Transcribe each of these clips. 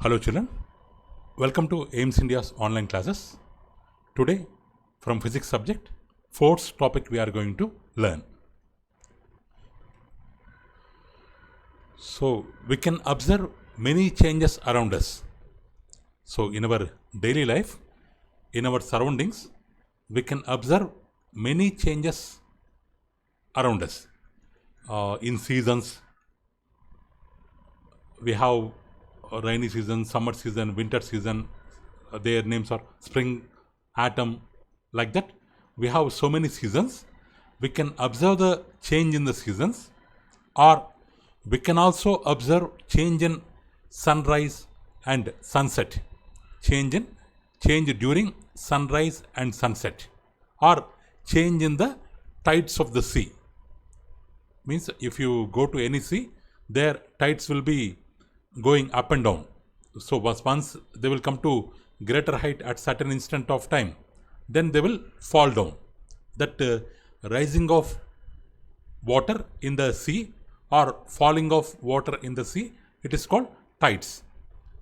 Hello children, welcome to AIMS India's online classes. Today from physics subject, force topic we are going to learn. So we can observe many changes around us. So in our daily life, in our surroundings, we can observe many changes around us. In seasons, we have rainy season, summer season, winter season. Their names are spring, autumn, like that. We have so many seasons. We can observe the change in the seasons, or we can also observe change in sunrise and sunset. Change during sunrise and sunset, or change in the tides of the sea. Means if you go to any sea, their tides will be going up and down. So once they will come to greater height at certain instant of time, then they will fall down. That rising of water in the sea or falling of water in the sea, it is called tides.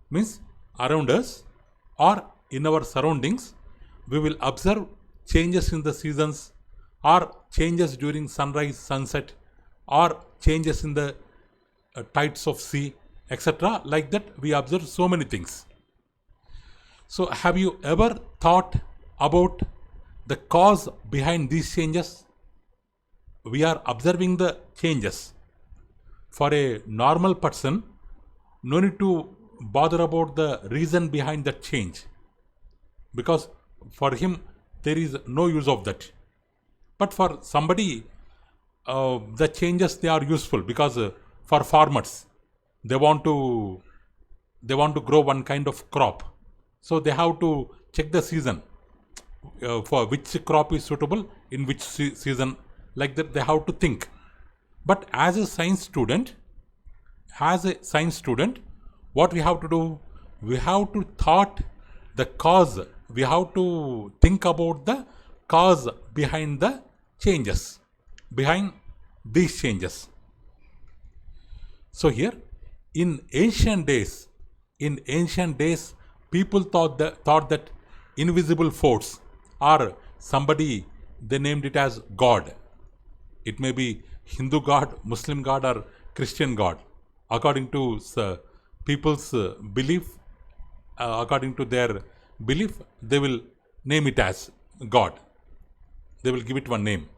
Means around us or in our surroundings, we will observe changes in the seasons, or changes during sunrise, sunset, or changes in the tides of sea, etc. Like that, we observe so many things. So have you ever thought about the cause behind these changes? We are observing the changes. For a normal person, no need to bother about the reason behind that change, because for him there is no use of that. But for somebody, the changes, they are useful, because for farmers, they want to grow one kind of crop, so they have to check the season for which crop is suitable in which season. Like that, they have to think. But as a science student, what we have to do? We have to thought the cause. We have to think about the cause behind the changes, behind these changes. So here, in ancient days, people thought that invisible force, or somebody, they named it as God. It may be Hindu God, Muslim God, or Christian God. According to people's belief, according to their belief, they will name it as God. They will give it one name.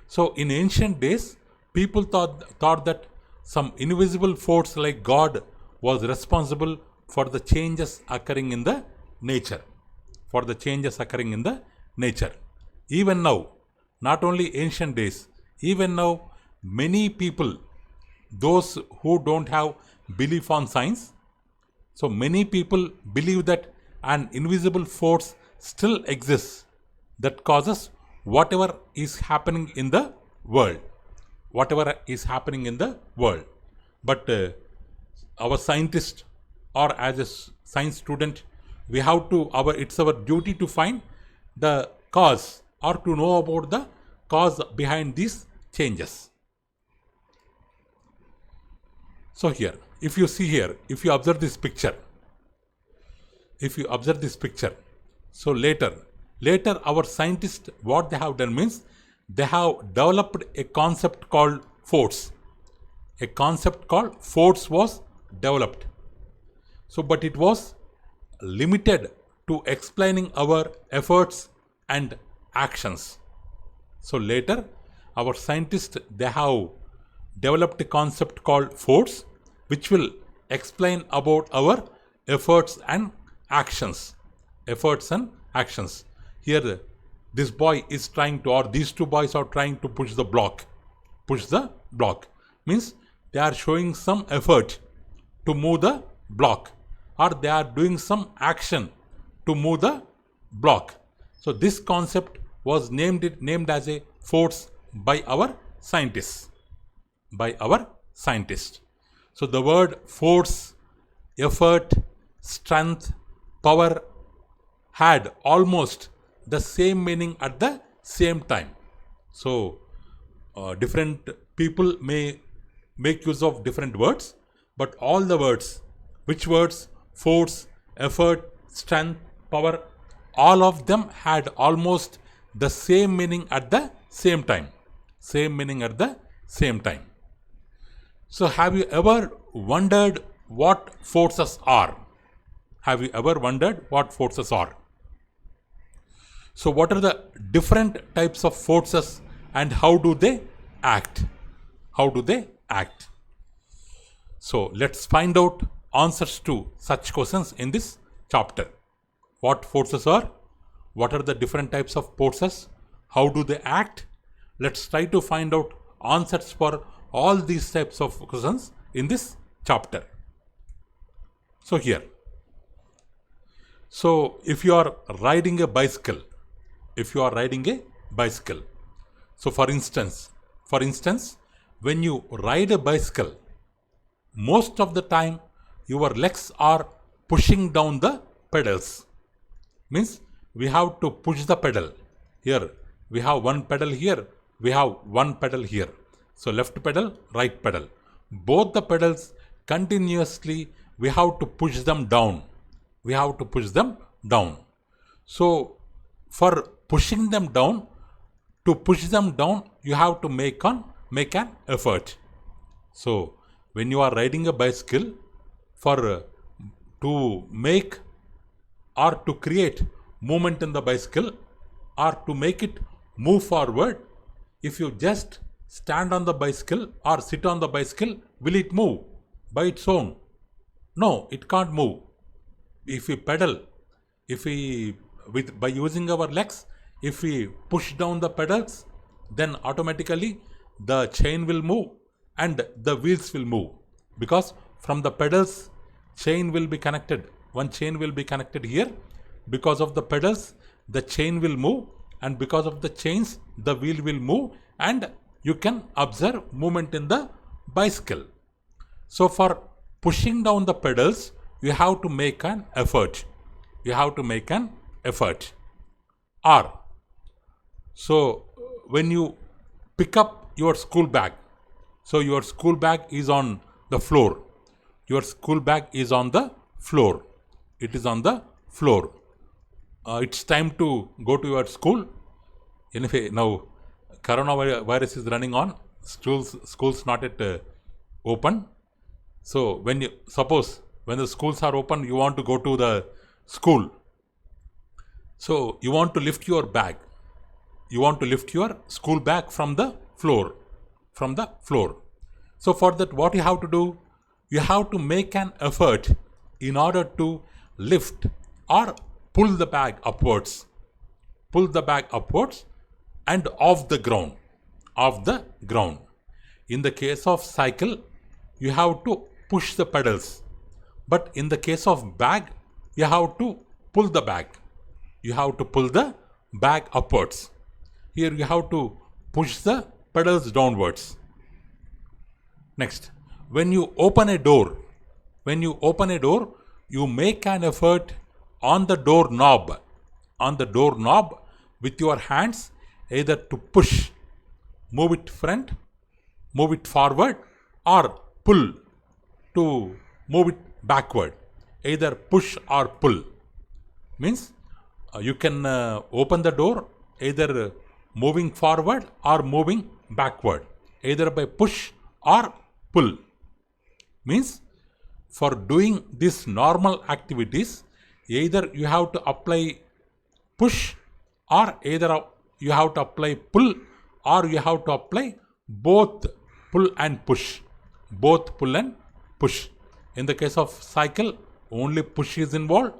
So in ancient days, people thought that some invisible force like God was responsible for the changes occurring in the nature. Even now, not only ancient days, even now, many people, those who don't have belief on science, so many people believe that an invisible force still exists that causes whatever is happening in the world. But our scientist, or as a science student, we have to, it's our duty to find the cause, or to know about the cause behind these changes. So here, if you observe this picture, so later our scientists, what they have done means, they have developed a concept called force. Was developed. So, but it was limited to explaining our efforts and actions. So later, our scientists, they have developed a concept called force, which will explain about our efforts and actions. Here, this boy is trying to, or these two boys are trying to push the block. Means they are showing some effort to move the block, or they are doing some action to move the block. So this concept was named as a force by our scientists. So the word force, effort, strength, power had almost the same meaning at the same time. So different people may make use of different words, but all the words, which words force, effort, strength, power, all of them had almost the same meaning at the same time. Same meaning at the same time. So, have you ever wondered what forces are? Have you ever wondered what forces are? So, what are the different types of forces and how do they act? How do they act? So, let's find out answers to such questions in this chapter. What forces are? What are the different types of forces? How do they act? Let's try to find out answers for all these types of questions in this chapter. So here, so if you are riding a bicycle, so for instance, when you ride a bicycle, most of the time your legs are pushing down the pedals. Means we have to push the pedal. Here we have one pedal here, we have one pedal here. So left pedal, right pedal. Both the pedals continuously we have to push them down. So for pushing them down, you have to make an effort. So when you are riding a bicycle, to make or to create movement in the bicycle or to make it move forward, if you just stand on the bicycle or sit on the bicycle, will it move by its own? No, it can't move. If we pedal, by using our legs, if we push down the pedals, then automatically the chain will move and the wheels will move, because from the pedals chain will be connected. One chain will be connected here. Because of the pedals, the chain will move, and because of the chains, the wheel will move, and you can observe movement in the bicycle. So for pushing down the pedals, you have to make an effort. Or, so when you pick up your school bag, so your school bag is on the floor. It is on the floor. It's time to go to your school. Anyway, now coronavirus is running on. Schools not yet open. So when the schools are open, you want to go to the school. So you want to lift your bag. You want to lift your school bag from the floor. So for that, what you have to do? You have to make an effort in order to lift or pull the bag upwards. And off the ground. In the case of cycle, you have to push the pedals. But in the case of bag, you have to pull the bag. Upwards. Here you have to push the pedals downwards. Next, when you open a door, you make an effort on the door knob with your hands, either to push, move it front, move it forward, or pull to move it backward. Either push or pull. Means you can open the door either moving forward or moving backward, either by push or pull. Means for doing these normal activities, either you have to apply push, or either you have to apply pull, or you have to apply both pull and push. In the case of cycle, only push is involved.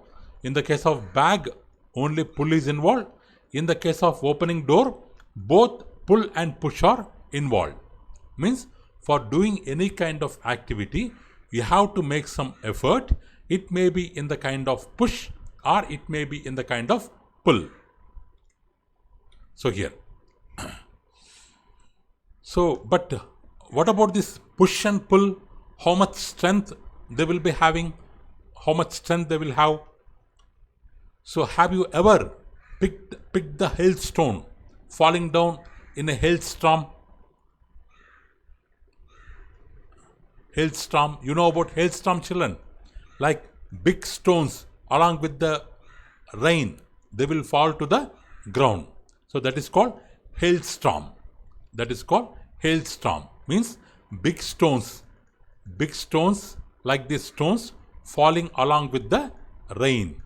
In the case of bag, only pull is involved. In the case of opening door, both pull and push are involved. Means for doing any kind of activity, you have to make some effort. It may be in the kind of push or it may be in the kind of pull. So here. So, but what about this push and pull? How much strength they will be having? How much strength they will have? So have you ever picked the hailstone falling down in a hailstorm? You know about hailstorm, children? Like big stones along with the rain, they will fall to the ground. So that is called hailstorm. That is called hailstorm. Means big stones like these stones falling along with the rain.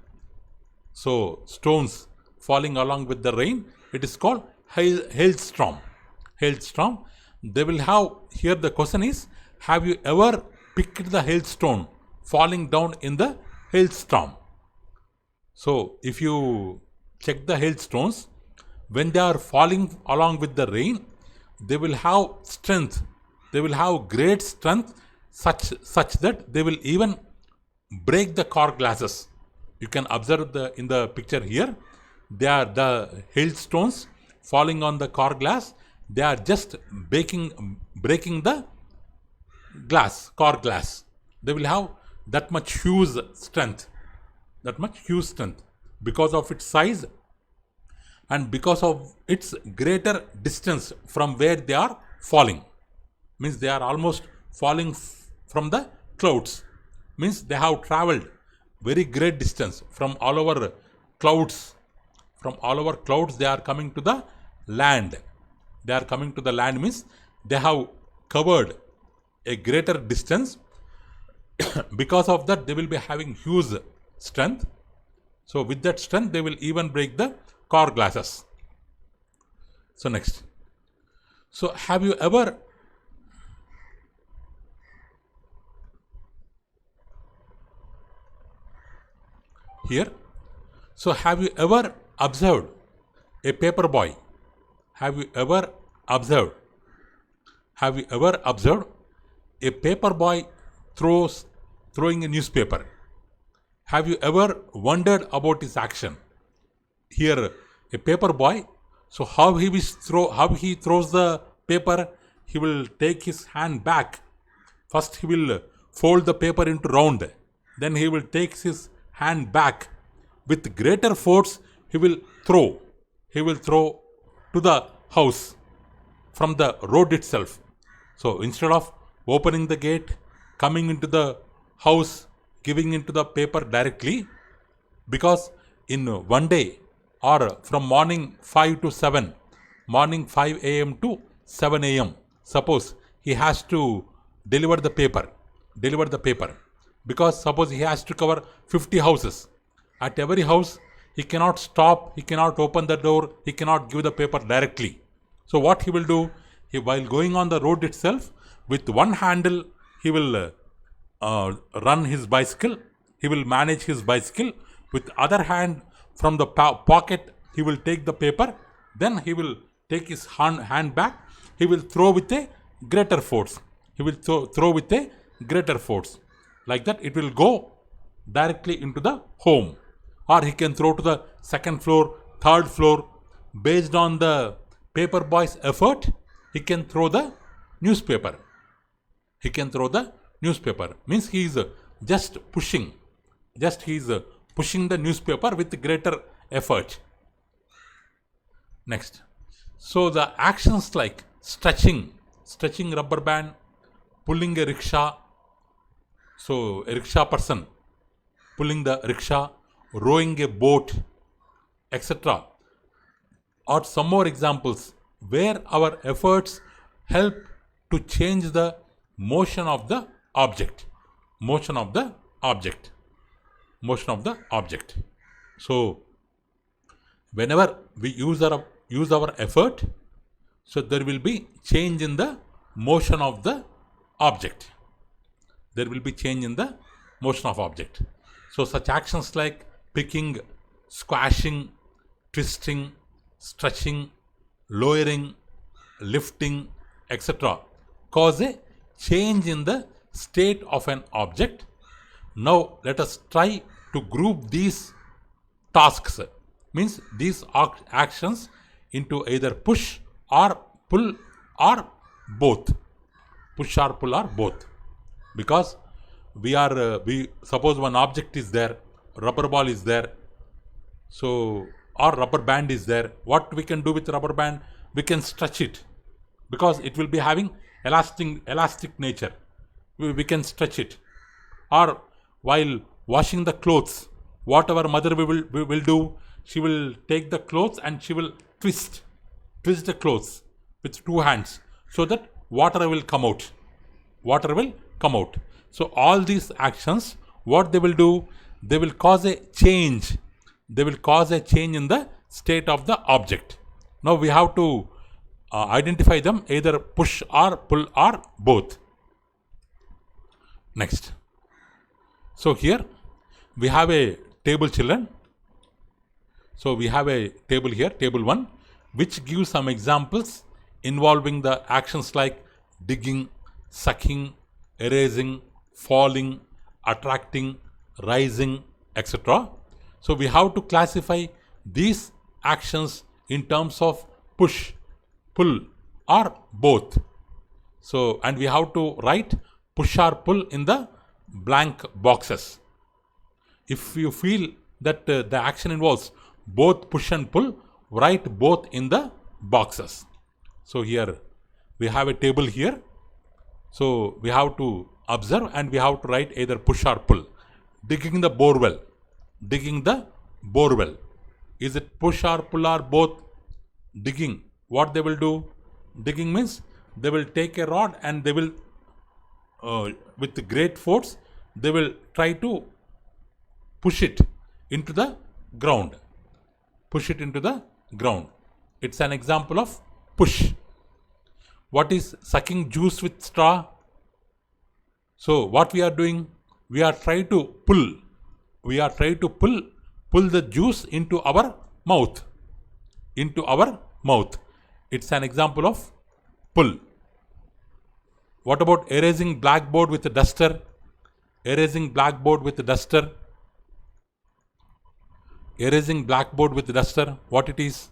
So stones falling along with the rain, it is called hailstorm. Hailstorm. They will have, here the question is, have you ever picked the hailstone falling down in the hailstorm? So if you check the hailstones, when they are falling along with the rain, they will have strength. They will have great strength such that they will even break the car glasses. You can observe in the picture here, they are the hailstones falling on the car glass. They are just breaking the car glass. They will have that much huge strength, because of its size and because of its greater distance from where they are falling. Means they are almost falling from the clouds. Means they have traveled very great distance from all over clouds. From all over clouds, they are coming to the land. They are coming to the land means they have covered a greater distance. Because of that, they will be having huge strength. So with that strength, they will even break the car glasses. So next. So have you ever here? So have you ever observed a paper boy? Have you ever observed a paper boy throwing a newspaper? Have you ever wondered about his action? Here, a paper boy. So how he throws the paper? He will take his hand back. First, he will fold the paper into round. Then he will take his hand back. With greater force, he will throw. He will throw to the house from the road itself. So instead of opening the gate, coming into the house, giving into the paper directly, because in one day or from morning 5 to 7, morning 5 a.m. to 7 a.m., suppose he has to deliver the paper, because suppose he has to cover 50 houses. At every house, he cannot stop, he cannot open the door, he cannot give the paper directly. So what he will do, while going on the road itself, with one handle, he will run his bicycle, he will manage his bicycle. With other hand, from the pocket, he will take the paper, then he will take his hand back, he will throw with a greater force. Like that, it will go directly into the home. Or he can throw to the second floor, third floor. Based on the paper boy's effort, he can throw the newspaper. Means he is just pushing the newspaper with greater effort. Next. So the actions like stretching rubber band, pulling a rickshaw. So a rickshaw person pulling the rickshaw, rowing a boat, etc. Or some more examples where our efforts help to change the motion of the object. So whenever we use our effort, so there will be change in the motion of the object. So such actions like picking, squashing, twisting, stretching, lowering, lifting, etc. cause a change in the state of an object. Now let us try to group these tasks, means these actions, into either push or pull or both. Because we suppose one object is there, rubber ball is there, so or rubber band is there. What we can do with rubber band? We can stretch it, because it will be having elastic nature. We can stretch it. Or while washing the clothes. Whatever mother we will do, she will take the clothes and she will twist the clothes with two hands so that water will come out. Water will come out. So all these actions, what they will do, they will cause a change. They will cause a change in the state of the object. Now we have to identify them, either push or pull or both. Next. So here we have a table, children. So we have a table here, table 1, which gives some examples involving the actions like digging, sucking, erasing, falling, attracting, rising, etc. So we have to classify these actions in terms of push, pull or both. So, and we have to write push or pull in the blank boxes. If you feel that the action involves both push and pull, write both in the boxes. So here we have a table here. So we have to observe and we have to write either push or pull. Digging the borewell. Digging the borewell. Is it push or pull or both? Digging. What they will do? Digging means they will take a rod and they will, with great force, they will try to push it into the ground. Push it into the ground. It's an example of push. What is sucking juice with straw? So what we are doing? We are trying to pull. We are trying to pull the juice into our mouth. Into our mouth. It's an example of pull. What about erasing blackboard with a duster? Erasing blackboard with a duster. Erasing blackboard with duster, what it is?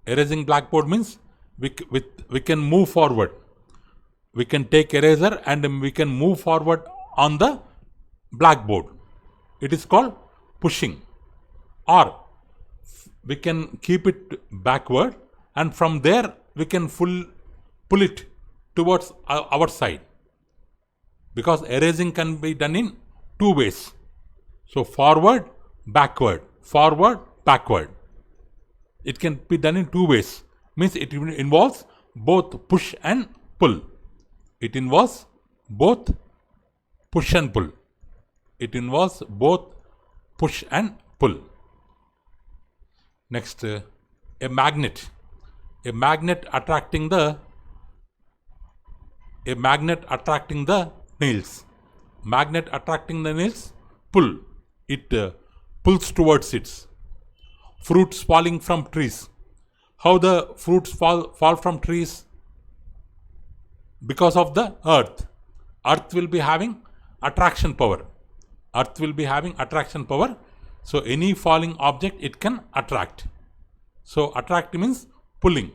Erasing blackboard means we can move forward. We can take eraser and we can move forward on the blackboard. It is called pushing. Or we can keep it backward and from there we can pull it towards our side. Because erasing can be done in two ways. So forward, backward, forward, backward. It can be done in two ways. Means it involves both push and pull. It involves both push and pull. It involves both push and pull. Next, a magnet. A magnet attracting the nails. Magnet attracting the nails, pull. It pulls towards it. Fruits falling from trees. How the fruits fall from trees? Because of the earth. Earth will be having attraction power. Earth will be having attraction power. So any falling object it can attract. So attract means pulling.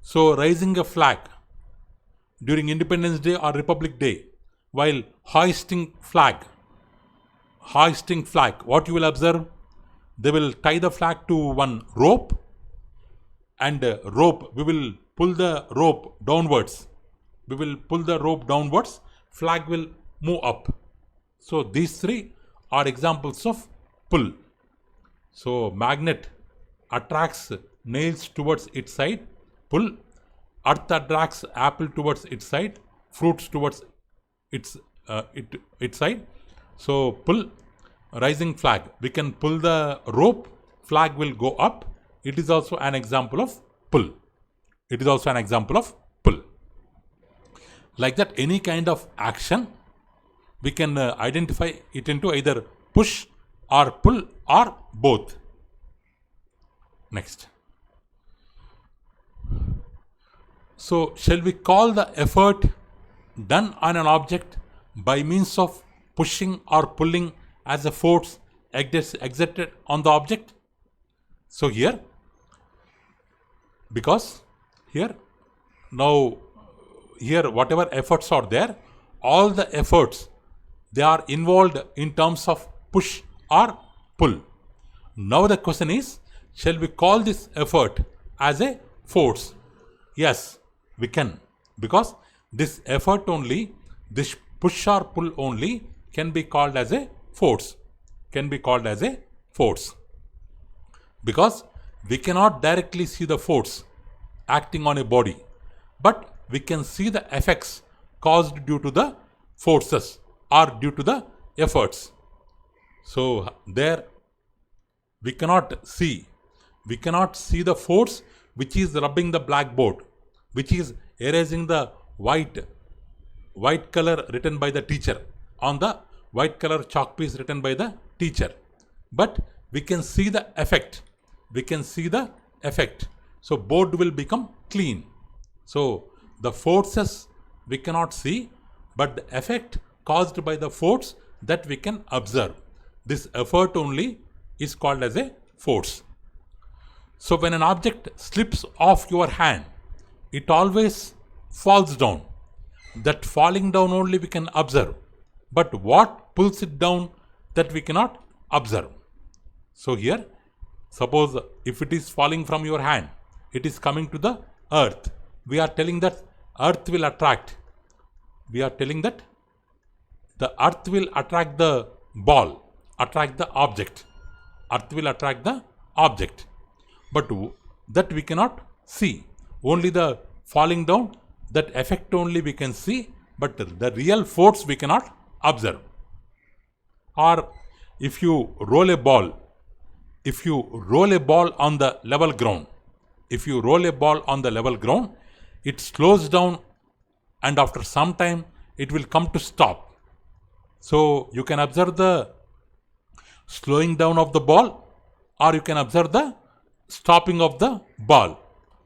So raising a flag during Independence Day or Republic Day, while hoisting flag, what you will observe? They will tie the flag to one rope, and we will pull the rope downwards. Flag will move up. So these three are examples of pull. So magnet attracts nails towards its side, pull. Earth attracts apple towards its side, fruits towards its side. So pull. Rising flag. We can pull the rope, flag will go up. It is also an example of pull. Like that, any kind of action, we can identify it into either push or pull or both. Next. So, shall we call the effort done on an object by means of pushing or pulling as a force exerted on the object? So here, because here, now here whatever efforts are there, all the efforts, they are involved in terms of push or pull. Now the question is, shall we call this effort as a force? Yes, we can, because this effort only, this push or pull only can be called as a force. Can be called as a force. Because we cannot directly see the force acting on a body, but we can see the effects caused due to the forces or due to the efforts. So there we cannot see the force which is rubbing the blackboard, which is erasing the white color written by the teacher on the white color chalk piece written by the teacher. But we can see the effect. We can see the effect. So board will become clean. So the forces we cannot see, but the effect caused by the force that we can observe. This effort only is called as a force. So when an object slips off your hand, it always falls down. That falling down only we can observe. But what pulls it down, that we cannot observe. So here, suppose if it is falling from your hand, it is coming to the earth. We are telling that earth will attract. We are telling that the earth will attract the ball, attract the object. Earth will attract the object. But that we cannot see. Only the falling down, that effect only we can see, but the real force we cannot observe. Or if you roll a ball on the level ground, it slows down and after some time it will come to stop. So you can observe the slowing down of the ball, or you can observe the stopping of the ball.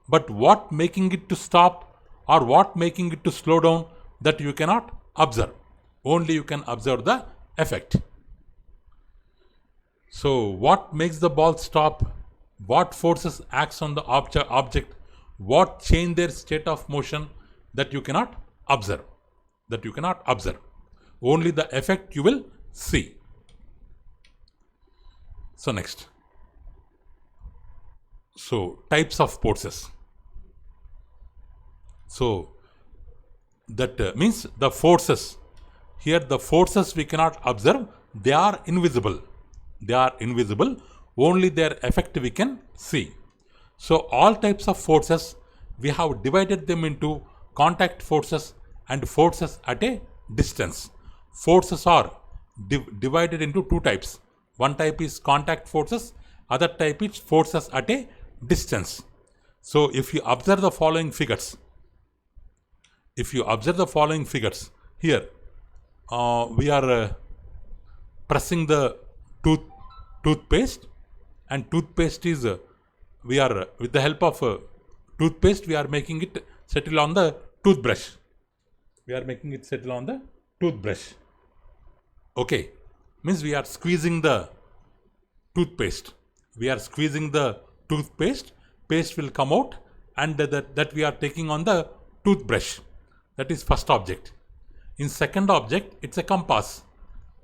But what making it to stop or what making it to slow down, that you cannot observe. Only you can observe the effect. So what makes the ball stop? What forces acts on the object? What change their state of motion, that you cannot observe. Only the effect you will see. So next. So types of forces. So that means the forces. Here the forces we cannot observe. They are invisible. Only their effect we can see. So all types of forces, we have divided them into contact forces and forces at a distance. Forces are divided into two types. One type is contact forces, other type is forces at a distance. So if you observe the following figures, here we are pressing the toothpaste, and toothpaste is we are with the help of toothpaste we are making it settle on the toothbrush. Okay, means we are squeezing the toothpaste. Paste will come out, and that we are taking on the toothbrush. That is first object. In second object, it's a compass.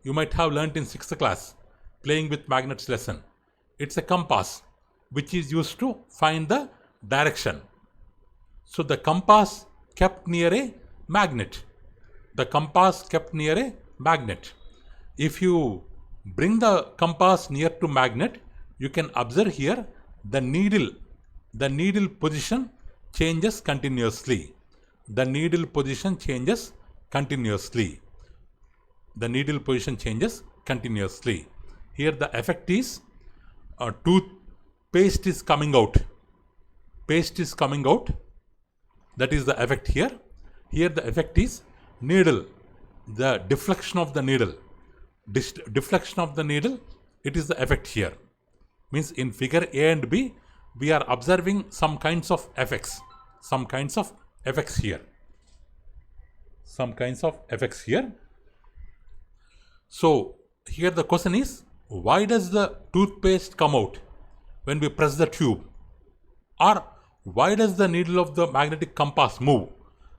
You might have learnt in 6th class playing with magnets lesson. It's a compass which is used to find the direction. So the compass kept near a magnet. If you bring the compass near to magnet, you can observe here the needle position changes continuously. Here the effect is toothpaste is coming out. That is the effect here. Here the effect is needle. The deflection of the needle. It is the effect here. Means in figure A and B, we are observing some kinds of effects. So here the question is, why does the toothpaste come out when we press the tube? Or why does the needle of the magnetic compass move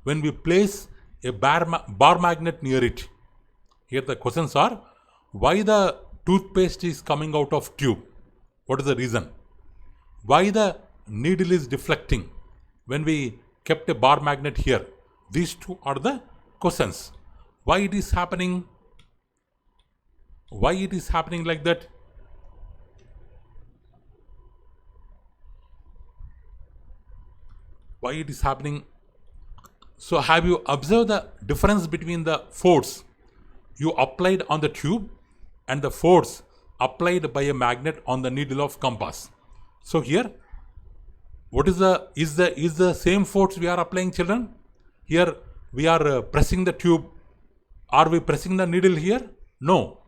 when we place a bar magnet near it? Here the questions are, why the toothpaste is coming out of tube? What is the reason? Why the needle is deflecting when we kept a bar magnet here? These two are the questions. Why it is happening? Why it is happening like that? Why it is happening? So have you observed the difference between the force you applied on the tube and the force applied by a magnet on the needle of compass? So here, what is the same force we are applying, children? Here we are pressing the tube. Are we pressing the needle here? No.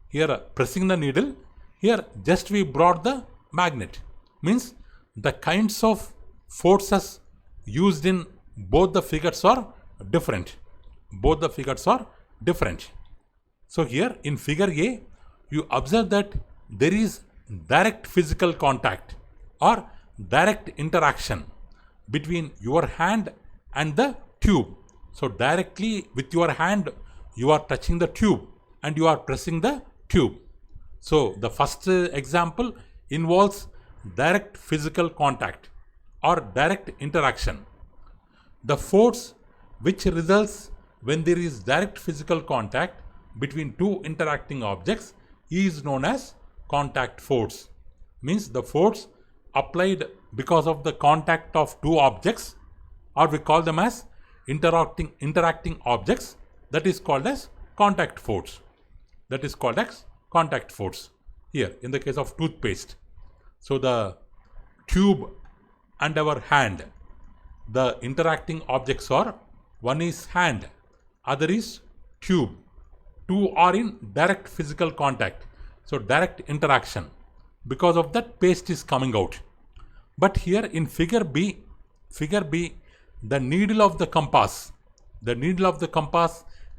Here pressing the needle. Here just we brought the magnet. Means the kinds of forces used in both the figures are different. Both the figures are different. So here in figure A, you observe that there is direct physical contact or direct interaction between your hand and the tube. So directly with your hand, you are touching the tube and you are pressing the tube. So the first example involves direct physical contact or direct interaction. The force which results when there is direct physical contact between two interacting objects is known as contact force. Means the force applied because of the contact of two objects, or we call them as interacting objects, that is called as contact force. That is called as contact force. Here in the case of toothpaste, so the tube and our hand, the interacting objects are, one is hand, other is tube. Two are in direct physical contact, so direct interaction. Because of that, paste is coming out. But here in figure B, the needle of the compass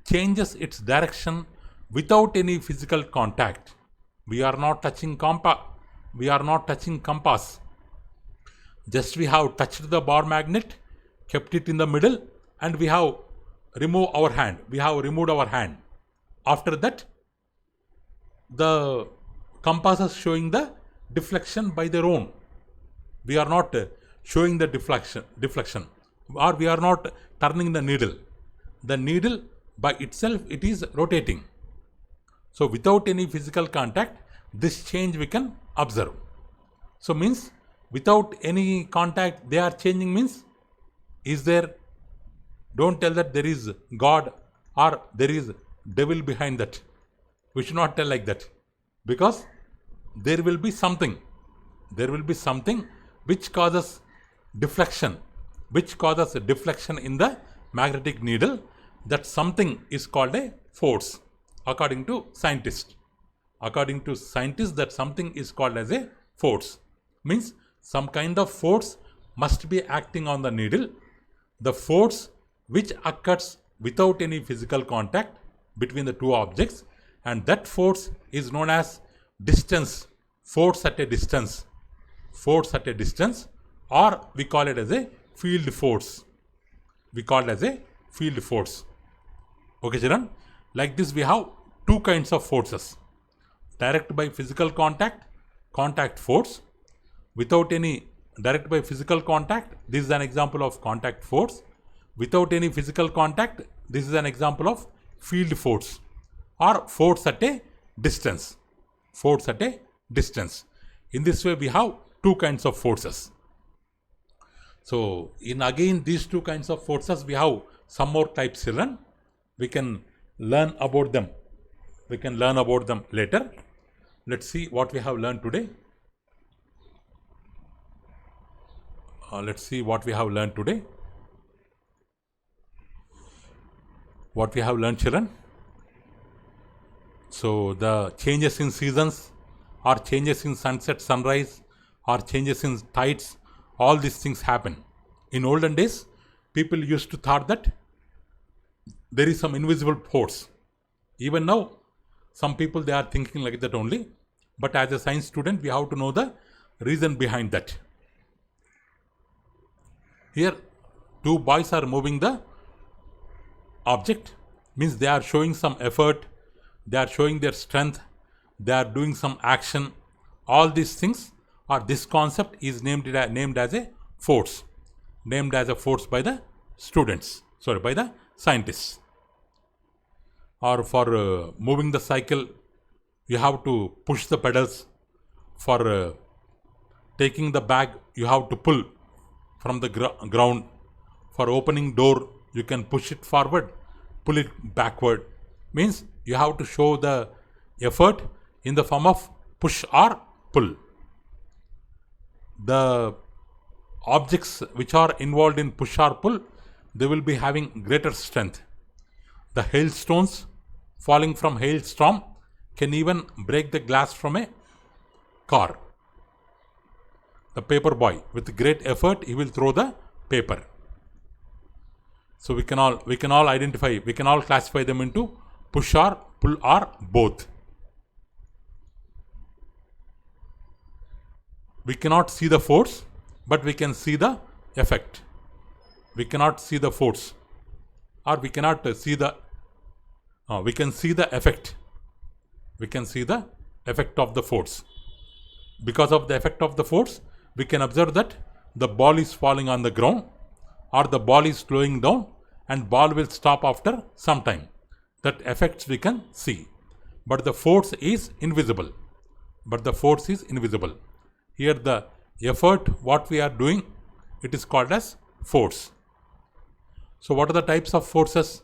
changes its direction without any physical contact. We are not touching compass. Just we have touched the bar magnet, kept it in the middle, and we have removed our hand. After that, the compass is showing the deflection by their own. We are not showing the deflection, or we are not turning the needle. The needle by itself, it is rotating. So without any physical contact, this change we can observe. So means without any contact they are changing, means is there, don't tell that there is God or there is devil behind that. We should not tell like that, because there will be something which causes deflection in the magnetic needle. That something is called a force. According to scientists, that something is called as a force. Means some kind of force must be acting on the needle. The force which occurs without any physical contact between the two objects, and that force is known as distance, force at a distance, or we call it as a field force. Okay, children, like this we have two kinds of forces: direct by physical contact, contact force. Without any direct by physical contact, this is an example of contact force. Without any physical contact, this is an example of field force, or force at a distance. In this way we have two kinds of forces. So in again these two kinds of forces, we have some more types, children. We can learn about them later. Let's see what we have learned today. What we have learned, children. So the changes in seasons, or changes in sunset, sunrise, or changes in tides, all these things happen. In olden days, people used to thought that there is some invisible force. Even now, some people, they are thinking like that only. But as a science student, we have to know the reason behind that. Here, two boys are moving the object. Means they are showing some effort, they are showing their strength, they are doing some action. All these things, or this concept is named as a force. Named as a force by the by the scientists. Or for moving the cycle, you have to push the pedals. For taking the bag, you have to pull from the ground. For opening door, you can push it forward, pull it backward. Means you have to show the effort in the form of push or pull. The objects which are involved in push or pull, they will be having greater strength. The hailstones falling from hailstorm can even break the glass from a car. The paper boy, with great effort, he will throw the paper. So we can all identify, we can all classify them into push or pull or both. We cannot see the force, but we can see the effect. We cannot see the force, or we cannot see the we can see the effect. We can see the effect of the force. Because of the effect of the force, we can observe that the ball is falling on the ground, or the ball is slowing down, and ball will stop after some time. That effects we can see, but the force is invisible. Here the effort what we are doing, it is called as force. So what are the types of forces?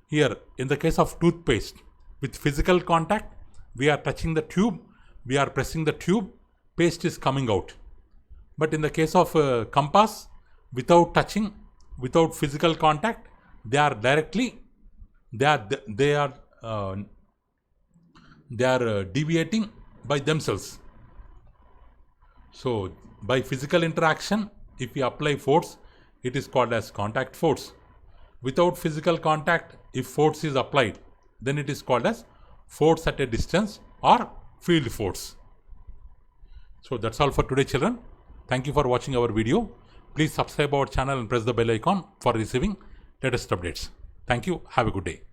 Here, in the case of toothpaste, with physical contact, we are touching the tube, we are pressing the tube, paste is coming out. But in the case of compass, without touching, without physical contact, they are deviating by themselves. So by physical interaction, if we apply force, it is called as contact force. Without physical contact, if force is applied, then it is called as force at a distance or field force. So that's all for today, children. Thank you for watching our video. Please subscribe our channel and press the bell icon for receiving latest updates. Thank you. Have a good day.